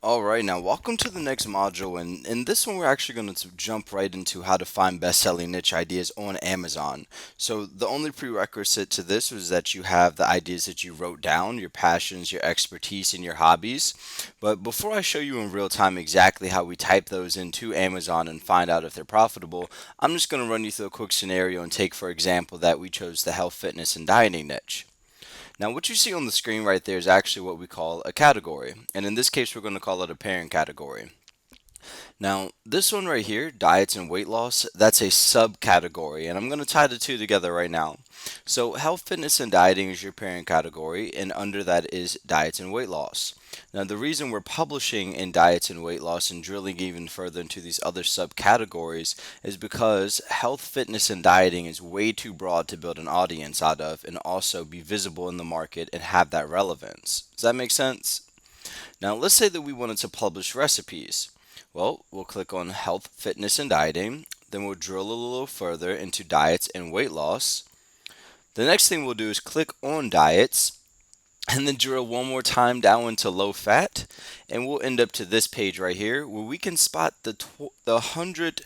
All right, now welcome to the next module, and in this one we're actually going to jump right into how to find best-selling niche ideas on Amazon. So the only prerequisite to this is that you have the ideas that you wrote down, your passions, your expertise, and your hobbies. But before I show you in real time exactly how we type those into Amazon and find out if they're profitable, I'm just going to run you through a quick scenario and take for example that we chose the health, fitness, and dieting niche. Now, what you see on the screen right there is actually what we call a category, and in this case, we're going to call it a parent category. Now, this one right here, diets and weight loss, that's a subcategory, and I'm going to tie the two together right now. So, health, fitness, and dieting is your parent category, and under that is diets and weight loss. Now, the reason we're publishing in diets and weight loss and drilling even further into these other subcategories is because health, fitness, and dieting is way too broad to build an audience out of and also be visible in the market and have that relevance. Does that make sense? Now, let's say that we wanted to publish recipes. Well, we'll click on health, fitness, and dieting. Then we'll drill a little further into diets and weight loss. The next thing we'll do is click on diets and then drill one more time down into low fat. And we'll end up to this page right here where we can spot the 100.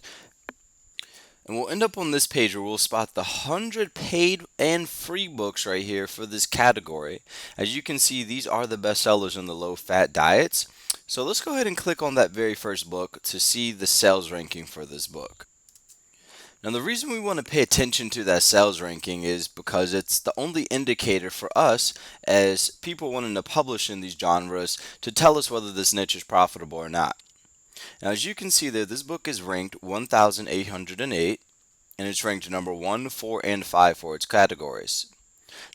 And we'll end up on this page where we'll spot the 100 paid and free books right here for this category. As you can see, these are the best sellers in the low fat diets. So let's go ahead and click on that very first book to see the sales ranking for this book. Now, the reason we want to pay attention to that sales ranking is because it's the only indicator for us as people wanting to publish in these genres to tell us whether this niche is profitable or not. Now, as you can see there, this book is ranked 1,808 and it's ranked number 1, 4, and 5 for its categories.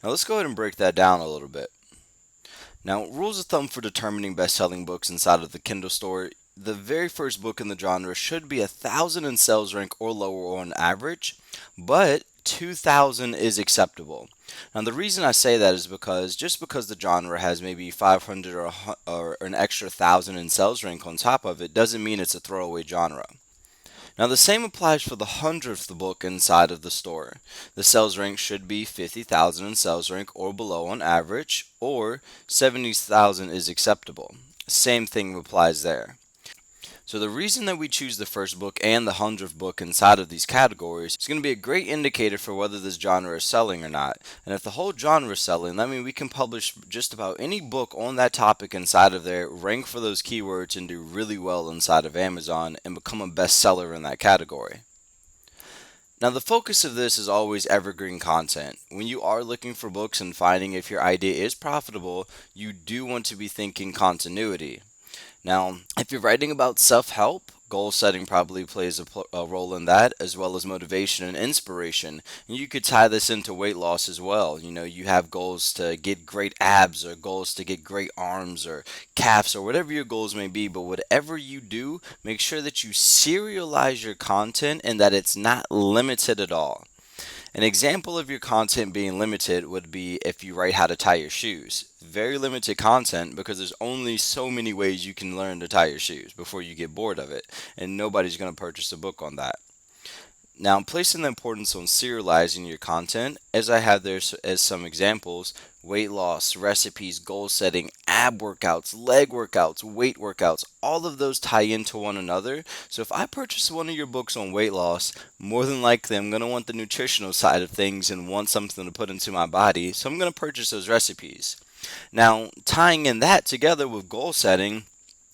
Now, let's go ahead and break that down a little bit. Now, rules of thumb for determining best-selling books inside of the Kindle store. The very first book in the genre should be 1,000 in sales rank or lower on average, but 2,000 is acceptable. Now, the reason I say that is because just because the genre has maybe 500 or an extra 1,000 in sales rank on top of it doesn't mean it's a throwaway genre. Now, the same applies for the 100th book inside of the store. The sales rank should be 50,000 in sales rank or below on average, or 70,000 is acceptable. Same thing applies there. So the reason that we choose the first book and the 100th book inside of these categories is going to be a great indicator for whether this genre is selling or not. And if the whole genre is selling, that means we can publish just about any book on that topic inside of there, rank for those keywords, and do really well inside of Amazon and become a bestseller in that category. Now, the focus of this is always evergreen content. When you are looking for books and finding if your idea is profitable, you do want to be thinking continuity. Now, if you're writing about self help, goal setting probably plays a role in that, as well as motivation and inspiration. And you could tie this into weight loss as well. You know, you have goals to get great abs, or goals to get great arms, or calves, or whatever your goals may be. But whatever you do, make sure that you serialize your content and that it's not limited at all. An example of your content being limited would be if you write how to tie your shoes. Very limited content because there's only so many ways you can learn to tie your shoes before you get bored of it, and nobody's going to purchase a book on that. Now, placing the importance on serializing your content, as I have there as some examples: weight loss, recipes, goal setting, ab workouts, leg workouts, weight workouts, all of those tie into one another. So if I purchase one of your books on weight loss, more than likely I'm going to want the nutritional side of things and want something to put into my body. So I'm going to purchase those recipes. Now, tying in that together with goal setting,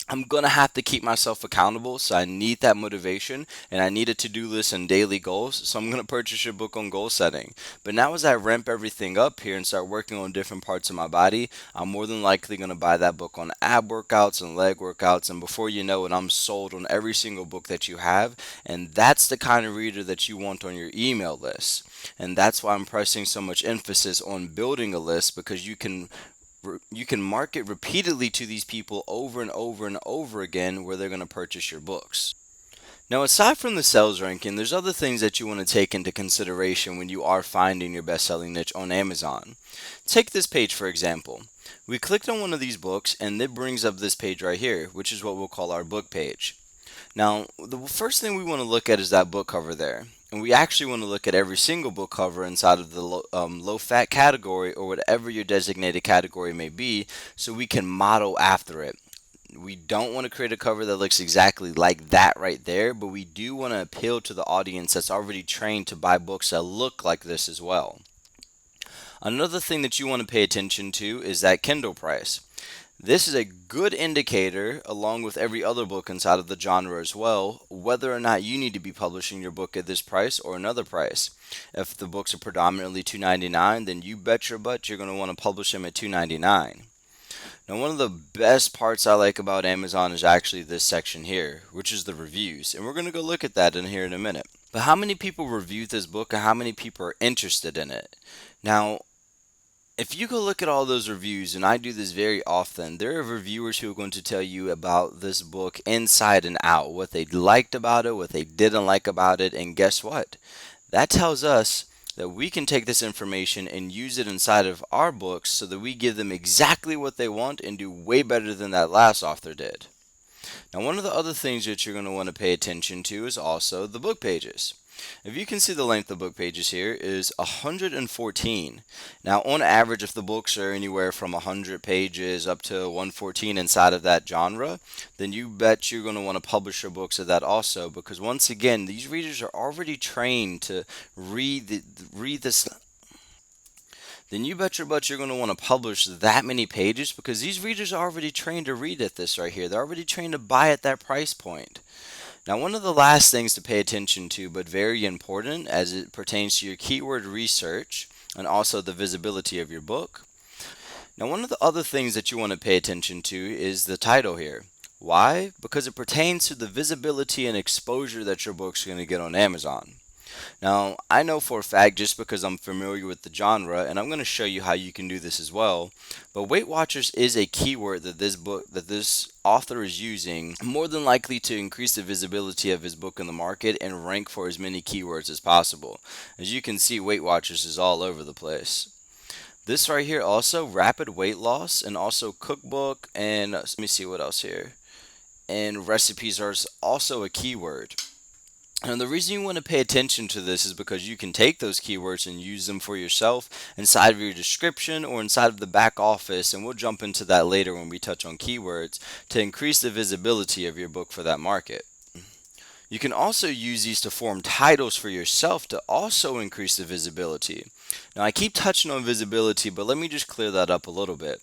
I'm going to have to keep myself accountable, so I need that motivation and I need a to do list and daily goals. So I'm going to purchase your book on goal setting. But now, as I ramp everything up here and start working on different parts of my body, I'm more than likely going to buy that book on ab workouts and leg workouts. And before you know it, I'm sold on every single book that you have. And that's the kind of reader that you want on your email list. And that's why I'm pressing so much emphasis on building a list, because you can market repeatedly to these people over and over and over again where they're going to purchase your books. Now, aside from the sales ranking, there's other things that you want to take into consideration when you are finding your best-selling niche on Amazon. Take this page for example. We clicked on one of these books and it brings up this page right here, which is what we'll call our book page. Now, the first thing we want to look at is that book cover there. And we actually want to look at every single book cover inside of the low fat category or whatever your designated category may be, so we can model after it. We don't want to create a cover that looks exactly like that right there, but we do want to appeal to the audience that's already trained to buy books that look like this as well. Another thing that you want to pay attention to is that Kindle price. This is a good indicator, along with every other book inside of the genre as well, whether or not you need to be publishing your book at this price or another price. If the books are predominantly $2.99, then you bet your butt you're going to want to publish them at $2.99. Now, one of the best parts I like about Amazon is actually this section here, which is the reviews. And we're going to go look at that in here in a minute. But how many people reviewed this book and how many people are interested in it? Now, if you go look at all those reviews, and I do this very often, there are reviewers who are going to tell you about this book inside and out, what they liked about it, what they didn't like about it, and guess what? That tells us that we can take this information and use it inside of our books so that we give them exactly what they want and do way better than that last author did. Now, one of the other things that you're going to want to pay attention to is also the book pages. If you can see, the length of book pages here is 114. Now, on average, if the books are anywhere from 100 pages up to 114 inside of that genre, then you bet you're going to want to publish your books at that also, because once again, these readers are already trained to read this. Then you bet your butt you're going to want to publish that many pages, because these readers are already trained to read at this right here. They're already trained to buy at that price point. Now, one of the last things to pay attention to, but very important as it pertains to your keyword research and also the visibility of your book. Now, one of the other things that you want to pay attention to is the title here. Why? Because it pertains to the visibility and exposure that your book's going to get on Amazon. Now, I know for a fact, just because I'm familiar with the genre, and I'm going to show you how you can do this as well, but Weight Watchers is a keyword that this author is using, more than likely to increase the visibility of his book in the market and rank for as many keywords as possible. As you can see, Weight Watchers is all over the place. This right here also, rapid weight loss, and also cookbook, and let me see what else here. And recipes are also a keyword. And the reason you want to pay attention to this is because you can take those keywords and use them for yourself inside of your description or inside of the back office, and we'll jump into that later when we touch on keywords, to increase the visibility of your book for that market. You can also use these to form titles for yourself to also increase the visibility. Now, I keep touching on visibility, but let me just clear that up a little bit.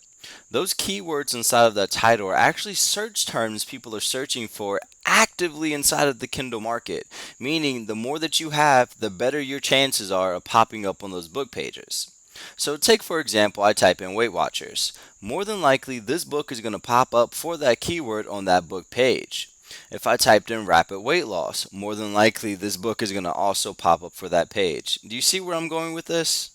Those keywords inside of that title are actually search terms people are searching for actively inside of the Kindle market, meaning the more that you have, the better your chances are of popping up on those book pages. So take, for example, I type in Weight Watchers. More than likely, this book is going to pop up for that keyword on that book page. If I typed in rapid weight loss, more than likely this book is going to also pop up for that page. Do you see where I'm going with this?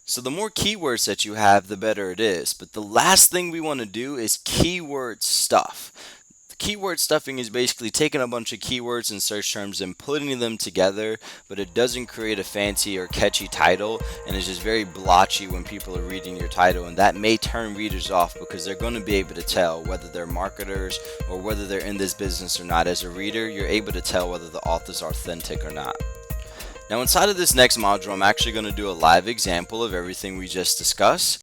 So the more keywords that you have, the better it is. But the last thing we want to do is keyword stuff. Keyword stuffing is basically taking a bunch of keywords and search terms and putting them together, but it doesn't create a fancy or catchy title, and it's just very blotchy when people are reading your title, and that may turn readers off because they're going to be able to tell whether they're marketers or whether they're in this business or not. As a reader, you're able to tell whether the author's authentic or not. Now, inside of this next module, I'm actually going to do a live example of everything we just discussed.